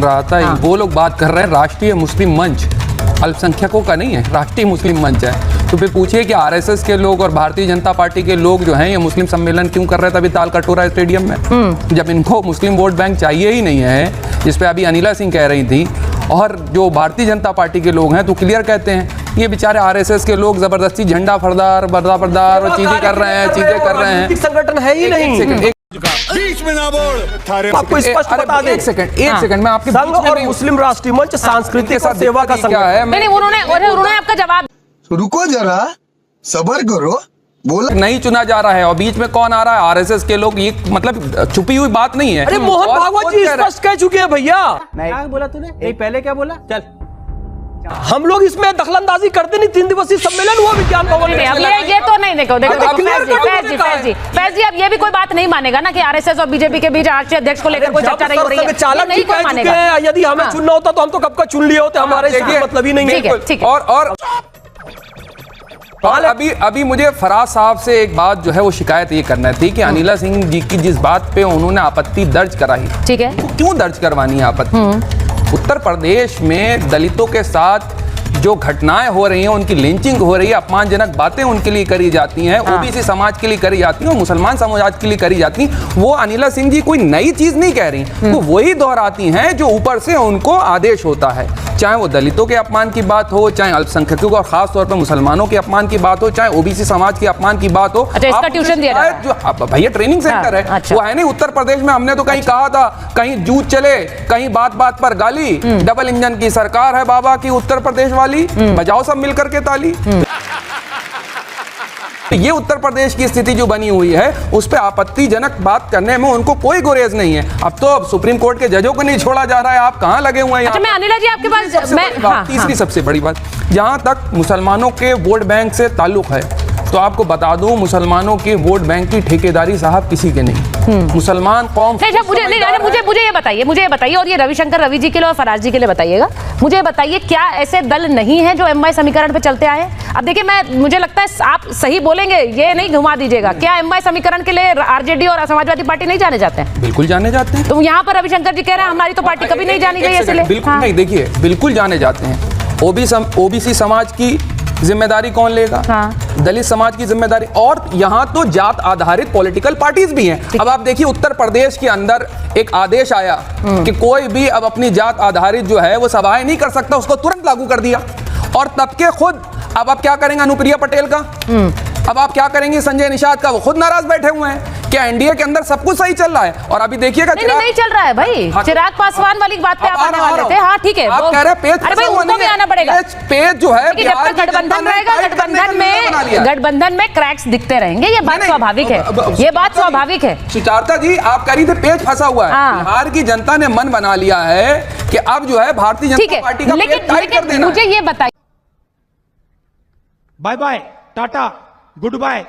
रहा था वो लोग बात कर रहे हैं राष्ट्रीय मुस्लिम मंच, अल्पसंख्यकों का नहीं है, राष्ट्रीय मुस्लिम मंच है। तो फिर पूछिए कि आरएसएस के लोग और भारतीय जनता पार्टी के लोग जो हैं ये मुस्लिम सम्मेलन क्यों कर रहे थे अभी तालकटोरा स्टेडियम में, जब इनको मुस्लिम वोट बैंक चाहिए ही नहीं है, जिस पे अभी अनिला सिंह कह रही थी। और जो भारतीय जनता पार्टी के लोग हैं तो क्लियर कहते हैं ये बेचारे आरएसएस के लोग जबरदस्ती झंडा फरदार बरदार और चीजें कर रहे हैं, संगठन है ही नहीं। बीच में ना बोल, आपको स्पष्ट बता दें। एक सेकंड मैं आपके संघ और मुस्लिम राष्ट्रीय मंच सांस्कृतिक और सेवा का संगठन है। नहीं, उन्होंने आपका जवाब, रुको जरा, सब्र करो, बोला नहीं चुना जा रहा है और बीच में कौन आ रहा है, आरएसएस के लोग। ये मतलब छुपी हुई बात नहीं है। अरे मोहन भागवत जी स्पष्ट कह चुके हैं भैया। क्या बोला तूने? नहीं, पहले क्या बोला? चल, हम लोग इसमें दखलंदाजी करते नहीं। 3 दिवसीय सम्मेलन हुआ विज्ञान भवन में। ये तो नहीं, देखो फैज जी, अब ये भी कोई बात नहीं मानेगा ना कि आरएसएस और बीजेपी के बीच राष्ट्रीय अध्यक्ष को लेकर कोई चर्चा नहीं हो रही है। चालक नहीं कोई मानेगा। यदि हमें चुनना होता तो हम तो कब का चुन लिए होते, हमारे मतलब ही नहीं है। ठीक है। और अभी मुझे फराज साहब से एक बात जो है वो शिकायत ये करना थी कि अनिला सिंह जी की जिस बात पे उन्होंने आपत्ति दर्ज कराई, ठीक है, तो क्यों दर्ज करवानी है आपत्ति? उत्तर प्रदेश में दलितों के साथ जो घटनाएं हो रही हैं, उनकी लिंचिंग हो रही है, अपमानजनक बातें उनके लिए करी जाती हैं, ओबीसी समाज के लिए करी जाती हैं और मुसलमान समाज के लिए करी जाती हैं। वो अनिला सिंह जी कोई नई चीज नहीं कह रही, वो वही दोहराती हैं जो ऊपर से उनको आदेश होता है। चाहे वो दलितों के अपमान की बात हो, चाहे अल्पसंख्यकों और खास तौर पर मुसलमानों के अपमान की बात हो, चाहे ओबीसी समाज के अपमान की बात हो। अच्छा, इसका ट्यूशन दिया जाता है जो भैया ट्रेनिंग सेंटर है। अच्छा। वो है नहीं उत्तर प्रदेश में। हमने तो कहीं कहा था, कहीं जूझ चले, कहीं बात बात पर गाली, डबल इंजन की सरकार है बाबा की उत्तर प्रदेश वाली, बजाओ सब मिलकर के ताली। ये उत्तर प्रदेश की स्थिति जो बनी हुई है उस पे आपत्तिजनक बात करने में उनको कोई गुरेज नहीं है। अब तो सुप्रीम कोर्ट के जजों को नहीं छोड़ा जा रहा है, आप कहां लगे हुए हैं? अच्छा, मैं अनिला जी आपके पास तीसरी सबसे बड़ी बात, जहां तक मुसलमानों के वोट बैंक से ताल्लुक है तो आपको बता दूं, मुसलमानों के वोट बैंक की ठेकेदारी साहब किसी के नहीं। मुसलमान कौम मुझे ये बताइए और ये रवि जी के लिए और फराज जी के लिए बताइएगा। मुझे बताइए क्या ऐसे दल नहीं है जो एमवाई समीकरण पे चलते आए? अब देखिए, मुझे लगता है आप सही बोलेंगे, ये नहीं घुमा दीजिएगा। क्या एमवाई समीकरण के लिए आरजेडी और समाजवादी पार्टी नहीं जाने जाते हैं? बिल्कुल जाने जाते हैं। तो यहाँ पर रविशंकर जी कह रहे हैं हमारी तो पार्टी कभी नहीं जानी गई इसलिए। बिल्कुल नहीं, देखिए बिल्कुल जाने जाते हैं। ओबीसी समाज की जिम्मेदारी कौन लेगा? दलित समाज की जिम्मेदारी। और यहाँ तो जात आधारित पॉलिटिकल पार्टीज भी हैं। अब आप देखिए उत्तर प्रदेश के अंदर एक आदेश आया कि कोई भी अब अपनी जात आधारित जो है वो सभाएं नहीं कर सकता, उसको तुरंत लागू कर दिया। और तब के खुद अब आप क्या करेंगे अनुप्रिया पटेल का, अब आप क्या करेंगे संजय निषाद का? वो खुद नाराज बैठे हुए हैं। क्या एनडीए के अंदर सब कुछ सही चल रहा है? और अभी देखिएगा नहीं चल रहा है भाई। चिराग पासवान वाली बात पे आप आने वाले थे। हाँ ठीक है, आप कह रहे हैं पेज, अरे भाई उनको भी आना पड़ेगा। पेज जो है जब तक गठबंधन रहेगा, गठबंधन में क्रैक्स दिखते रहेंगे। ये बात स्वाभाविक है, ये बात स्वाभाविक है। सुचारता जी आप कह रही थे पेज फंसा हुआ है। बिहार की जनता ने मन बना लिया है कि अब जो है भारतीय जनता पार्टी का पेज टाइट कर देना। मुझे ये बताइए, bye bye, tata, good bye.